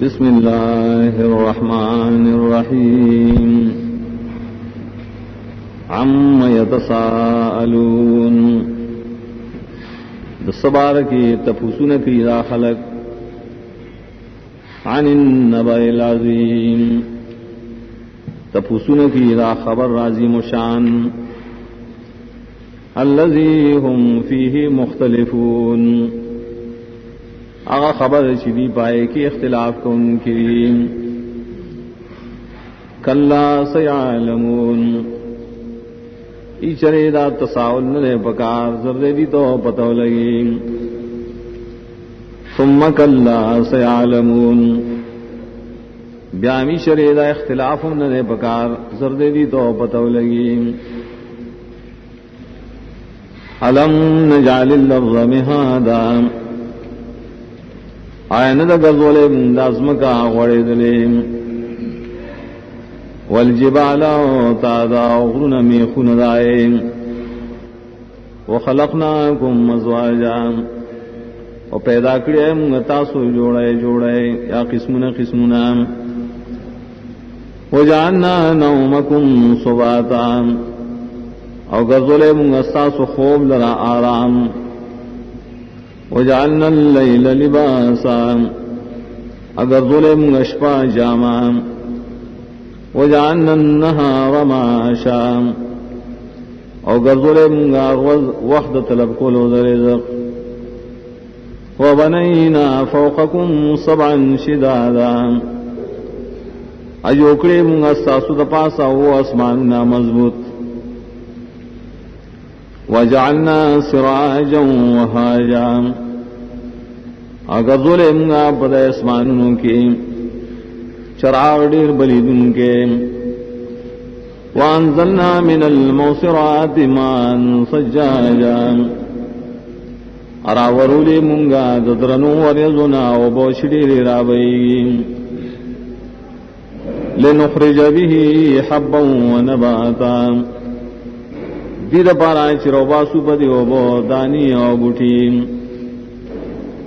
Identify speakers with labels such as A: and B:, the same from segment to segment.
A: बिस्मिल्लाहिर्रहमानिर्रहीम अम्मा यतसाअलून दसबार की तफूसुन की रा खलक अनिन नबइल अज़ीम तफूसुन की रा खबर राज़ी मुशान अल्लज़ी हुम फीही मुख्तलिफून आगा खबर चिदी पाए कि इख्तिलाफ को उनकी कल्ला सयालमून इचरेदा तसाउल न पकार जर्देदी तो पतो लगी सुम्मा कल्ला सयालमून ब्यामी शरेदा इख्तिलाफ न पकार जर्देदी तो पतो लगी अलम नजालिल अर्ज़ मिहादा आयन द गज़ोले मुंदाज़म का गड़े दले वलजिबाला तादा उगरुन में खुनदाए व खलक़नाकुम अज़वाजा और पैदा करे मुंगतासु जोड़े जोड़े या किस्मुना किस्मुना व जानना नौमकुम सुबाता और गज़ोले मुंगस्तासु खूब लरा आराम वजालना लैल लिबासा अगर ज़ुलेम अशपा जामा वजालना नहार माशा और ज़ुलेम वक्त तलब को लो रिज़्क़ वबनैना फौक़कुम सबअन शिदादा अजोकड़े मुंगा सासु दपासा वो आसमानुना मजबूत वजालना सिराजं वहाजा अगर ज़ुलेमगा बद आसमानों के चराग डेर बलीदुन के वांज़लना मिनल मौसिराति मान सज्जाजा अरावरुले मुंगा ददरनो वरजुना व बोशडी राबई लिनुख़रिज बिही हब्बन व नबाता दीद पारा चिरोबासु बदी ओबो दानी ओ बुठी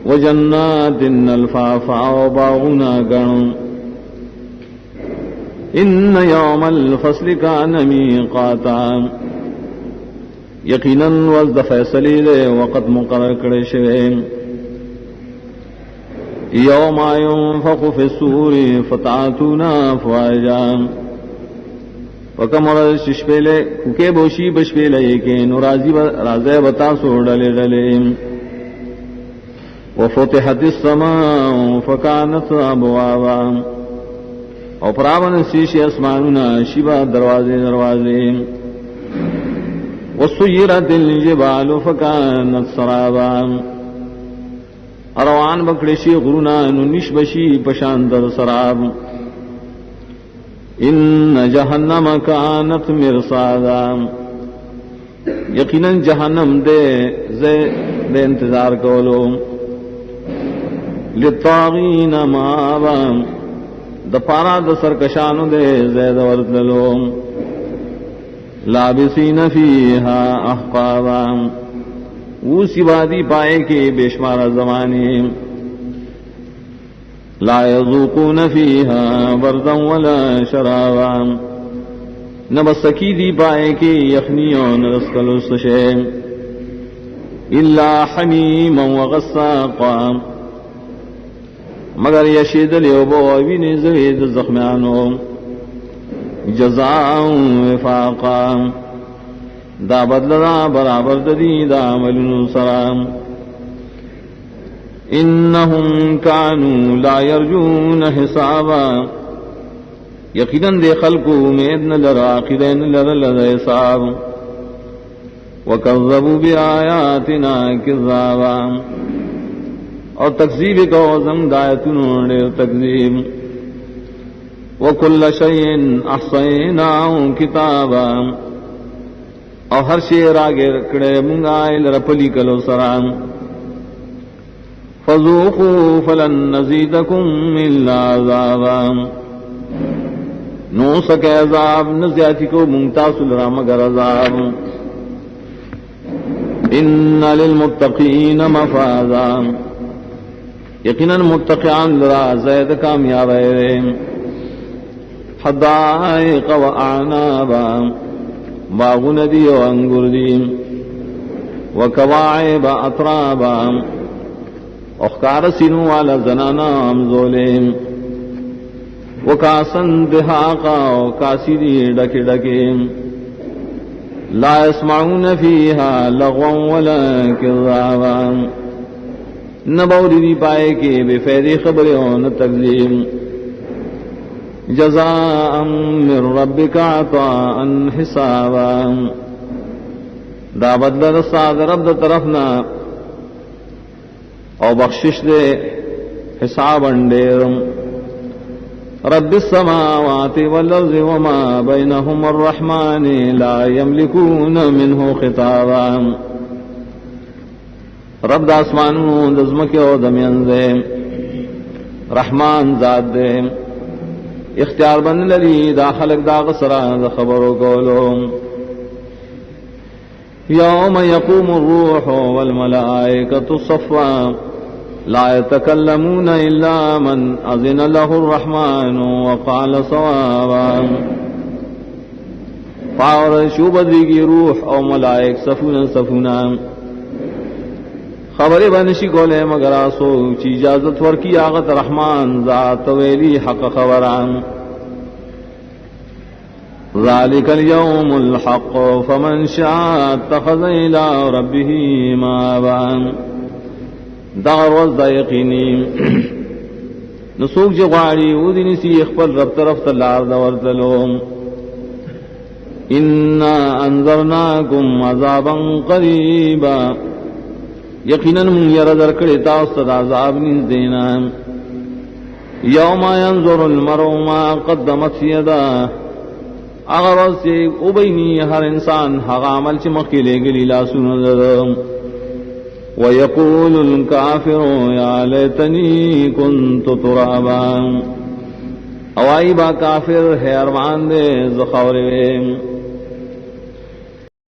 A: व जन्नातिन अल्फाफा व बागुना गण इन्न यौमल फस्ल कान मीक़ाता यकीनन वज़्द फैसले दे वक़्त मुक़र्रर करे शवे यौम युन्फ़ख़ु फ़िस्सूरि फ़तअतूना अफ़वाजा वकमर शिशपेले कुके बोशी बशपेले के नुराजी राज़े बता सो डले डले वफ़ुतिहतिस समाउ फ़कानत अबवाबा और प्रावन शीशे आसमानुना शिबा दरवाजे दरवाजे वसुय्यिरतिल जिबालु फ़कानत सराबा अरवान बकड़ेशी गुरुना नुनिश बशी पशांतर सराब इन्न जहन्नम कानत मिरसादा यकीनन जहन्नम दे इंतजार करो लित्तागीन माबा दपारा द सरकशानु दे ज़ैद वर्दलो लाबिसीन फीहा अहक़ाबा ऊसी वादी पाए के बेशुमार ज़माने ला यज़ूक़ून फ़ीहा बर्दन वला शराबा न बसकी दी पाए के यखनियों न रसकलुस शे इल्ला हमीमन व गस्साक़ा मगर यशीदल योबो अविने ज़वेद ज़ख्मानो जज़ाअन विफ़ाक़ा दा बदलदा बराबर ददी दा अमलुन सराम इन्नहुम कानू ला यरजून हिसाबा यकीनन दे खल्कु उम्मीद न लरा आखिरे न लरा लदा हिसाब वकज़्ज़बू बिआयातिना किज़्ज़ाबा और तकज़ीब का औज़म दायतुन तकज़ीब वकुल्ल शैइन अहसैनाहु किताबा और हर शेर आगे रखड़े मुंगाइल रपली कलो सराम फ़ज़ूक़ू फ़लन नज़ीदकुम इल्ला अज़ाबा नो सके अज़ाब न ज़्यादती को मुंगतासुल रा मगर अज़ाब इन्ना लिलमुत्तक़ीन मफ़ाज़ा यकीनन मुत्तक़ियान लरा ज़ैद कामयाब है। हदाइक़ व अअनाबा बाग़ुन दी व अंगूर दी व कवाइब अतराबा औख़कार सीनों वाला ज़नाना हमज़ोले व कासन दिहाक़ा व कासी दी डके डके ला यस्मऊन फ़ीहा लग़वन वला किज़्ज़ाबा न बौरी दी पाए के बेफैदी खबरें न तकज़ीब जज़ाअम मिन रब्बिका अताअन हिसाबा दा बदल साद रब तरफना और बख्शिश दे हिसाब अंडेर रब्बिस समावाति वल अर्ज़ि वमा बैनहुमा अर्रहमान ला यमलिकून मिन्हु खिताबा रब दासमानों दज़मके और दमियन दे रहमान ज़ात दे इख्तियार बन लली दा खलक दा गसरा दा खबरों कोलो यौम यक़ूमु अर्रूह वल मलाइकतु सफ़्फ़ा ला यतकल्लमून इल्ला मन अज़िन लहु अर्रहमान व क़ाल सवाबा पावर शुबदी की रूह और मलाइक सफूना सफूना खबरें बनशी गोले मगर आसो ची इजाजत वर की आगत रहमान ज़ात वेली हक खबरान ज़ालिकल यौमुल हक़ फमन शाअ इत्तख़ज़ इला रब्बिही माबा दार वज़ यकीनी नसूक जवाड़ी उदिन सी इखबल रब तरफ तलार दवर तलो इन्ना अंज़रनाकुम अज़ाबन क़रीबा यकीनन मुझ यरदर कड़े ताउस्तद अज़ाब निज देना यौमा यंज़ुरुल मरउ मा क़द्दमत यदाह अगर से उबैनी हर इंसान हक़ अमल चमकी ले गली लासुन व यक़ूलुल काफ़िरु या लैतनी कुन्तु तुराबा अवाई बा काफिर है अरमान दे ज़ख़ौरे